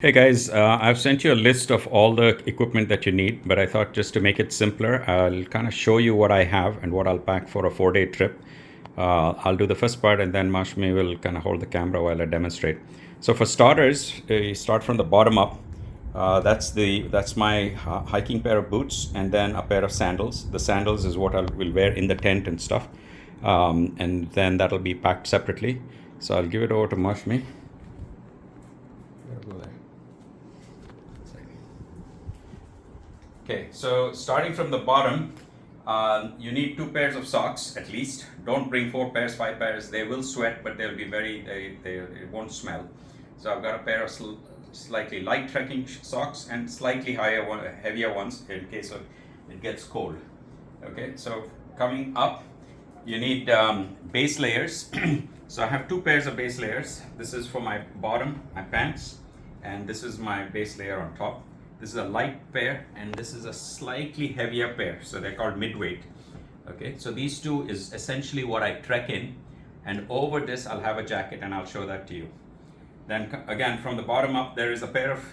Hey guys, I've sent you a list of all the equipment that you need, but I thought just to make it simpler, I'll kind of show you what I have and what I'll pack for a 4-day trip. I'll do the first part and then Mashmi will kind of hold the camera while I demonstrate. So for starters, you start from the bottom up. That's my hiking pair of boots and then a pair of sandals. The sandals is what I will wear in the tent and stuff, and then that'll be packed separately. So I'll give it over to Mashmi. Okay, so starting from the bottom, you need 2 pairs of socks at least. Don't bring 4 pairs, 5 pairs. They will sweat, but they'll be it won't smell. So I've got a pair of slightly light trekking socks and slightly heavier ones in case it gets cold. Okay, so coming up, you need base layers. So I have 2 pairs of base layers. This is for my bottom, my pants, and this is my base layer on top. This is a light pair and this is a slightly heavier pair, so they're called midweight. Okay, so these two is essentially what I trek in, and over this I'll have a jacket and I'll show that to you. Then again, from the bottom up, there is a pair of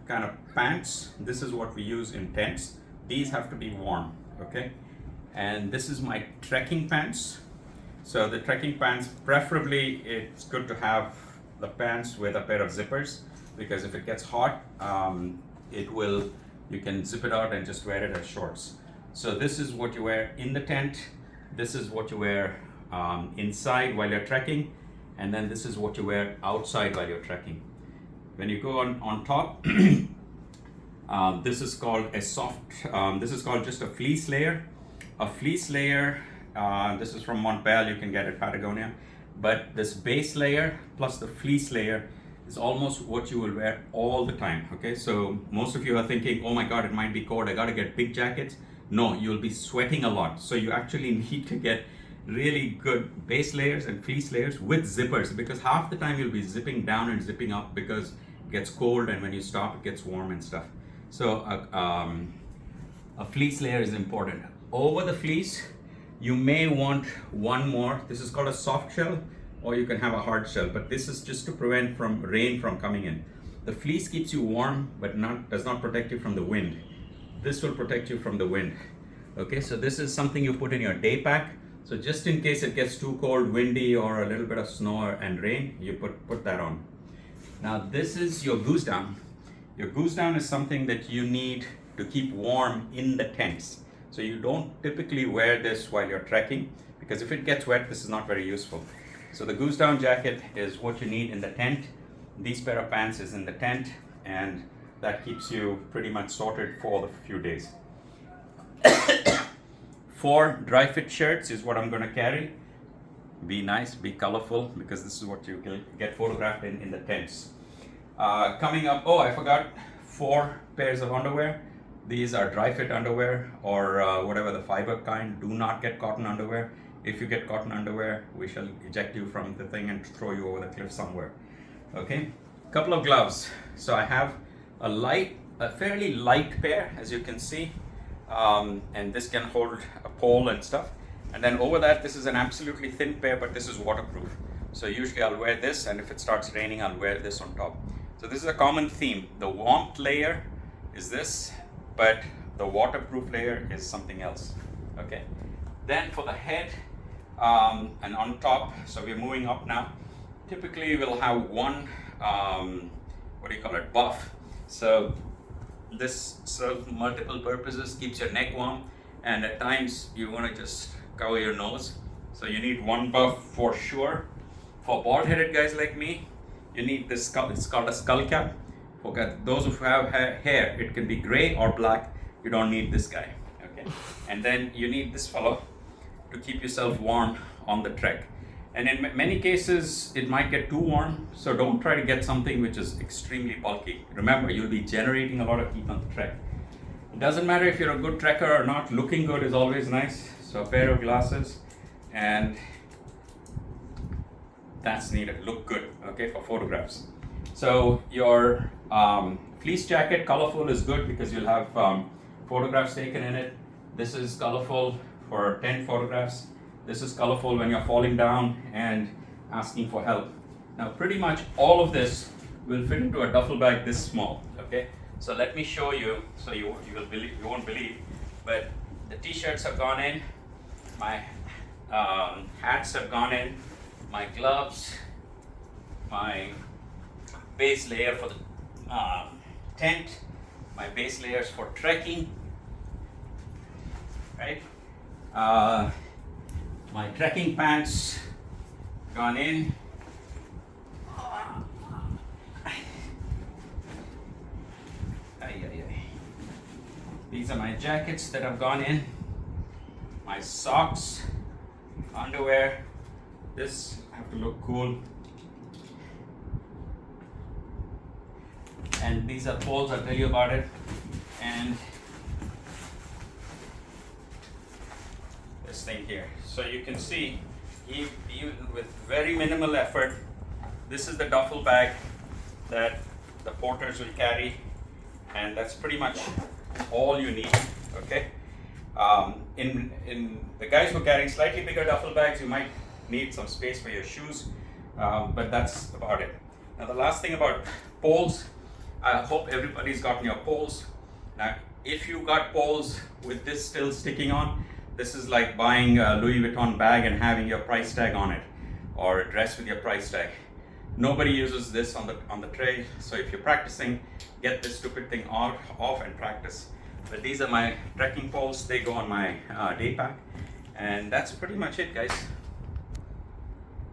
kind of pants. This is what we use in tents. These have to be warm. Okay, and this is my trekking pants. So the trekking pants, preferably it's good to have the pants with a pair of zippers, because if it gets hot, you can zip it out and just wear it as shorts. So this is what you wear in the tent. This is what you wear inside while you're trekking, and then this is what you wear outside while you're trekking. When you go on top, this is called a this is called just a fleece layer. A fleece layer, this is from Montbell, you can get it at Patagonia. But this base layer plus the fleece layer is almost what you will wear all the time. Okay, so most of you are thinking, oh my god, it might be cold, I gotta get big jackets. No, you'll be sweating a lot, so you actually need to get really good base layers and fleece layers with zippers, because half the time you'll be zipping down and zipping up because it gets cold, and when you stop it gets warm and stuff. So a fleece layer is important. Over the fleece, you may want one more. This is called a soft shell, or you can have a hard shell, but this is just to prevent rain from coming in. The fleece keeps you warm, but does not protect you from the wind. This will protect you from the wind. Okay, so this is something you put in your day pack. So just in case it gets too cold, windy, or a little bit of snow and rain, you put that on. Now this is your goose down. Your goose down is something that you need to keep warm in the tents. So you don't typically wear this while you're trekking, because if it gets wet, this is not very useful. So the goose down jacket is what you need in the tent. These pair of pants is in the tent, and that keeps you pretty much sorted for the few days. 4 dry fit shirts is what I'm going to carry. Be nice, be colorful, because this is what you get photographed in the tents. Coming up, oh, I forgot, 4 pairs of underwear. These are dry fit underwear, or whatever the fiber kind. Do not get cotton underwear. If you get cotton underwear, we shall eject you from the thing and throw you over the cliff somewhere. Okay, couple of gloves. So I have a fairly light pair, as you can see, and this can hold a pole and stuff. And then over that, this is an absolutely thin pair, but this is waterproof. So usually I'll wear this, and if it starts raining, I'll wear this on top. So this is a common theme. The warmth layer is this, but the waterproof layer is something else. Okay, then for the head, and on top, so we're moving up now. Typically we'll have one, buff. So this serves multiple purposes, keeps your neck warm, and at times you want to just cover your nose. So you need one buff for sure. For bald-headed guys like me, you need this skull. It's called a skull cap. For those who have hair, it can be gray or black. You don't need this guy. Okay, and then you need this fellow to keep yourself warm on the trek. And in many cases, it might get too warm, so don't try to get something which is extremely bulky. Remember, you'll be generating a lot of heat on the trek. It doesn't matter if you're a good trekker or not, looking good is always nice. So a pair of glasses, and that's needed, look good, okay, for photographs. So your fleece jacket, colorful, is good because you'll have photographs taken in it. This is colorful for tent photographs. This is colorful when you're falling down and asking for help. Now pretty much all of this will fit into a duffel bag this small. Okay, so let me show you. So you won't believe, but the t-shirts have gone in, my hats have gone in, my gloves, my base layer for the tent, my base layers for trekking, right? My trekking pants gone in. These are my jackets that have gone in, my socks, underwear. This I have to look cool. And these are poles, I'll tell you about it. And this thing here. So you can see, even with very minimal effort, this is the duffel bag that the porters will carry, and that's pretty much all you need. Okay. In the guys who are carrying slightly bigger duffel bags, you might need some space for your shoes, but that's about it. Now the last thing about poles, I hope everybody's gotten your poles. Now, if you got poles with this still sticking on, this is like buying a Louis Vuitton bag and having your price tag on it, or a dress with your price tag. Nobody uses this on the trail, so if you're practicing, get this stupid thing off and practice. But these are my trekking poles. They go on my day pack, and that's pretty much it, guys.